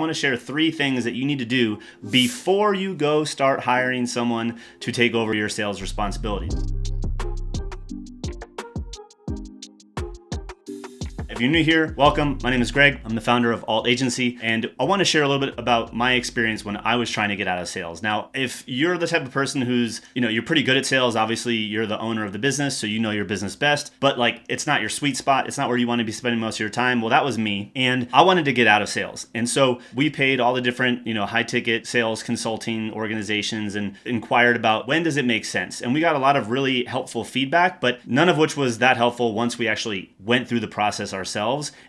want to share 3 things that you need to do before you go start hiring someone to take over your sales responsibility. If you're new here, welcome. My name is Greg. I'm the founder of Alt Agency, and I want to share a little bit about my experience when I was trying to get out of sales. Now, if you're the type of person who's, you're pretty good at sales, obviously you're the owner of the business, so you know your business best, but it's not your sweet spot. It's not where you want to be spending most of your time. Well, that was me, and I wanted to get out of sales. And so we paid all the different, high ticket sales consulting organizations and inquired about when does it make sense? And we got a lot of really helpful feedback, but none of which was that helpful once we actually went through the process ourselves,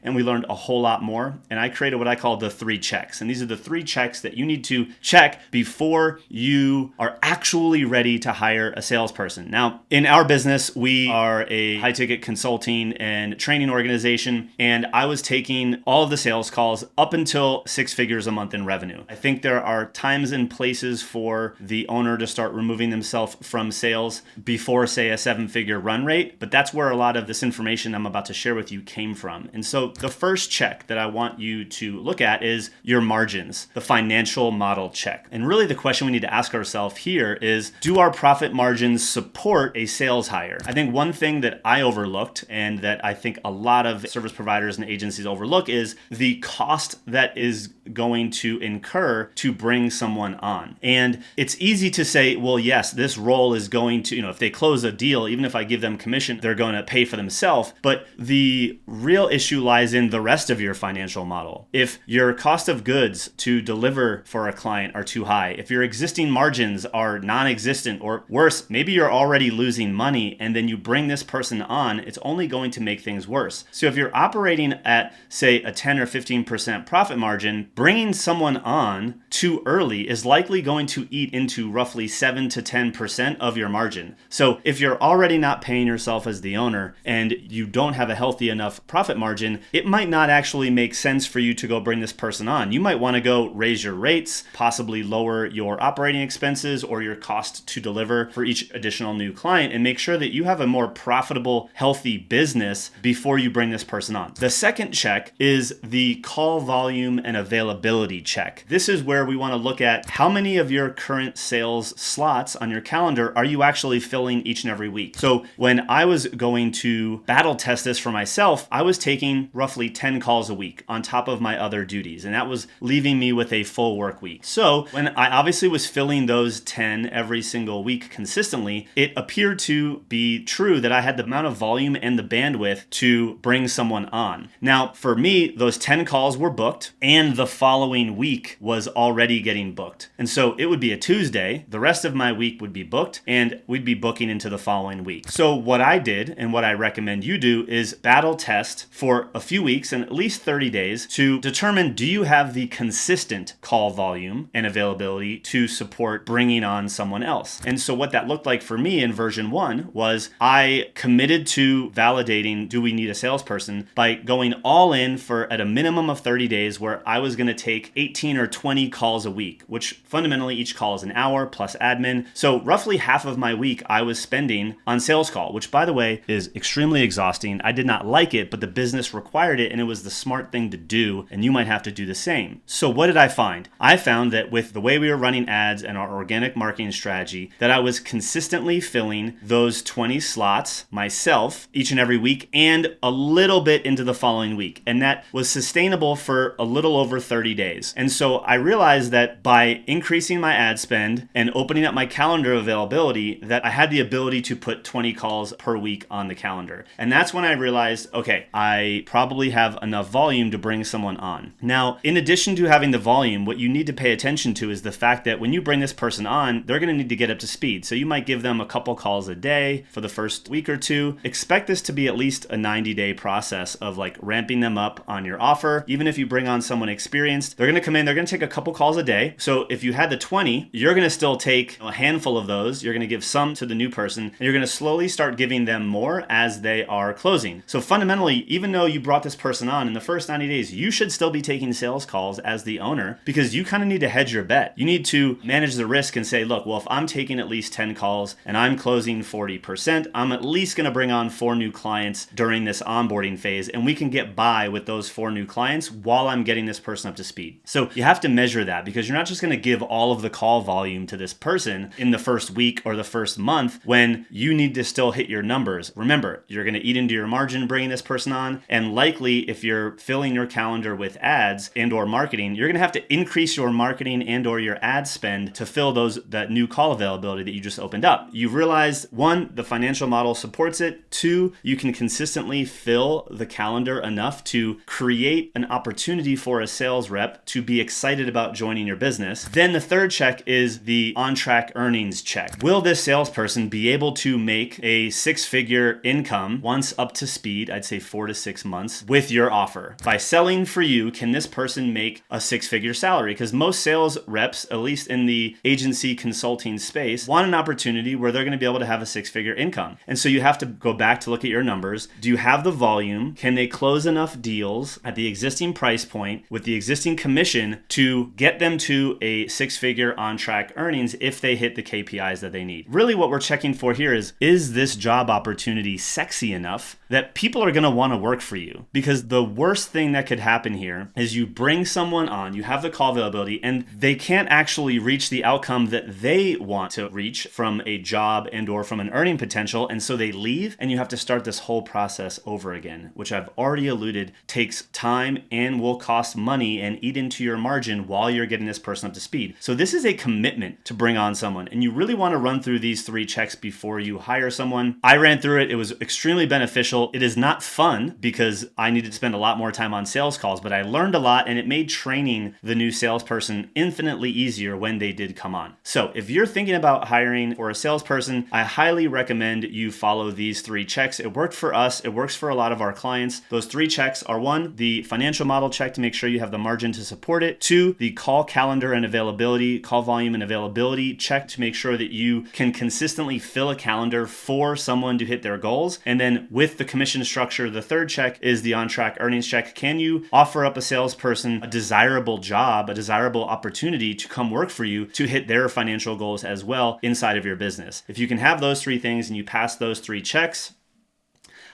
and we learned a whole lot more. And I created what I call the 3 checks. And these are the 3 checks that you need to check before you are actually ready to hire a salesperson. Now, in our business, we are a high ticket consulting and training organization, and I was taking all of the sales calls up until 6 figures a month in revenue. I think there are times and places for the owner to start removing themselves from sales before, say, a 7-figure run rate, but that's where a lot of this information I'm about to share with you came from. And so the first check that I want you to look at is your margins, the financial model check. And really the question we need to ask ourselves here is, do our profit margins support a sales hire? I think one thing that I overlooked, and that I think a lot of service providers and agencies overlook, is the cost that is going to incur to bring someone on. And it's easy to say, well, yes, this role is going to, if they close a deal, even if I give them commission, they're going to pay for themselves. But the real issue lies in the rest of your financial model. If your cost of goods to deliver for a client are too high, if your existing margins are non-existent, or worse, maybe you're already losing money and then you bring this person on, it's only going to make things worse. So if you're operating at, say, a 10 or 15% profit margin, bringing someone on too early is likely going to eat into roughly 7 to 10% of your margin. So if you're already not paying yourself as the owner and you don't have a healthy enough profit margin, it might not actually make sense for you to go bring this person on. You might want to go raise your rates, possibly lower your operating expenses or your cost to deliver for each additional new client, and make sure that you have a more profitable, healthy business before you bring this person on. The second check is the call volume and availability check. This is where we want to look at how many of your current sales slots on your calendar are you actually filling each and every week. So when I was going to battle test this for myself, I was taking roughly 10 calls a week on top of my other duties, and that was leaving me with a full work week. So when I obviously was filling those 10 every single week consistently, it appeared to be true that I had the amount of volume and the bandwidth to bring someone on. Now, for me, those 10 calls were booked, and the following week was already getting booked. And so it would be a Tuesday, the rest of my week would be booked, and we'd be booking into the following week. So what I did, and what I recommend you do, is battle test for a few weeks and at least 30 days to determine, do you have the consistent call volume and availability to support bringing on someone else? And so what that looked like for me in version 1 was I committed to validating, do we need a salesperson, by going all in for at a minimum of 30 days where I was going to take 18 or 20 calls a week, which fundamentally each call is an hour plus admin. So roughly half of my week I was spending on sales call, which by the way is extremely exhausting. I did not like it, but the business required it and it was the smart thing to do, and you might have to do the same. So what did I find? I found that with the way we were running ads and our organic marketing strategy, that I was consistently filling those 20 slots myself each and every week and a little bit into the following week. And that was sustainable for a little over 30 days. And so I realized that by increasing my ad spend and opening up my calendar availability, that I had the ability to put 20 calls per week on the calendar. And that's when I realized, okay, I probably have enough volume to bring someone on. Now, in addition to having the volume, what you need to pay attention to is the fact that when you bring this person on, they're going to need to get up to speed. So you might give them a couple calls a day for the first week or two. Expect this to be at least a 90-day process of ramping them up on your offer. Even if you bring on someone experienced, they're going to come in, they're going to take a couple calls a day. So if you had the 20, you're going to still take a handful of those. You're going to give some to the new person, and you're going to slowly start giving them more as they are closing. So fundamentally, even though you brought this person on in the first 90 days, you should still be taking sales calls as the owner, because you kind of need to hedge your bet. You need to manage the risk and say, look, well, if I'm taking at least 10 calls and I'm closing 40%, I'm at least going to bring on 4 new clients during this onboarding phase, and we can get by with those 4 new clients while I'm getting this person up up to speed. So you have to measure that, because you're not just going to give all of the call volume to this person in the first week or the first month when you need to still hit your numbers. Remember, you're going to eat into your margin bringing this person on, and likely if you're filling your calendar with ads and or marketing, you're going to have to increase your marketing and or your ad spend to fill that new call availability that you just opened up. You've realized, one, the financial model supports it. Two, you can consistently fill the calendar enough to create an opportunity for a sales rep to be excited about joining your business. Then the third check is the OnTrack Earnings check. Will this salesperson be able to make a six-figure income once up to speed, I'd say 4 to 6 months, with your offer? By selling for you, can this person make a six-figure salary? Because most sales reps, at least in the agency consulting space, want an opportunity where they're going to be able to have a six-figure income. And so you have to go back to look at your numbers. Do you have the volume? Can they close enough deals at the existing price point with the existing commission to get them to a six-figure OnTrack earnings if they hit the KPIs that they need? Really what we're checking for here is this job opportunity sexy enough that people are going to want to work for you? Because the worst thing that could happen here is you bring someone on, you have the call availability, and they can't actually reach the outcome that they want to reach from a job and or from an earning potential, and so they leave, and you have to start this whole process over again, which I've already alluded takes time and will cost money and eat into your margin while you're getting this person up to speed. So this is a commitment to bring on someone, and you really want to run through these 3 checks before you hire someone. I ran through it. It was extremely beneficial. It is not fun because I needed to spend a lot more time on sales calls, but I learned a lot, and it made training the new salesperson infinitely easier when they did come on. So if you're thinking about hiring for a salesperson, I highly recommend you follow these 3 checks. It worked for us. It works for a lot of our clients. Those 3 checks are: 1, the financial model check to make sure you have the margin to support it; 2, the call calendar and availability, call volume and availability check to make sure that you can consistently fill a calendar for someone to hit their goals; and then with the commission structure, the 3rd check is the OnTrack Earnings check. Can you offer up a salesperson a desirable job, a desirable opportunity to come work for you to hit their financial goals as well inside of your business? If you can have those 3 things and you pass those 3 checks,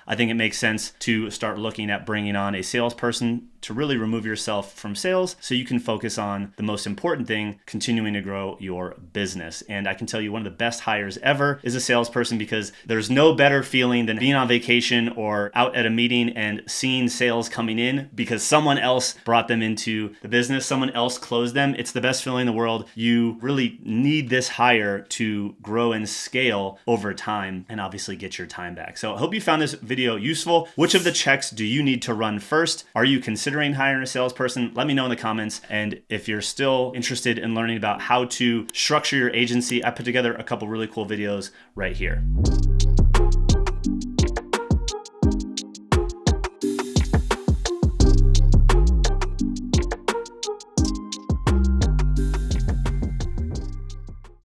I think it makes sense to start looking at bringing on a salesperson to really remove yourself from sales so you can focus on the most important thing, continuing to grow your business. And I can tell you one of the best hires ever is a salesperson, because there's no better feeling than being on vacation or out at a meeting and seeing sales coming in because someone else brought them into the business, someone else closed them. It's the best feeling in the world. You really need this hire to grow and scale over time and obviously get your time back. So I hope you found this video useful. Which of the checks do you need to run first? Are you considering hiring a salesperson? Let me know in the comments. And if you're still interested in learning about how to structure your agency, I put together a couple really cool videos right here.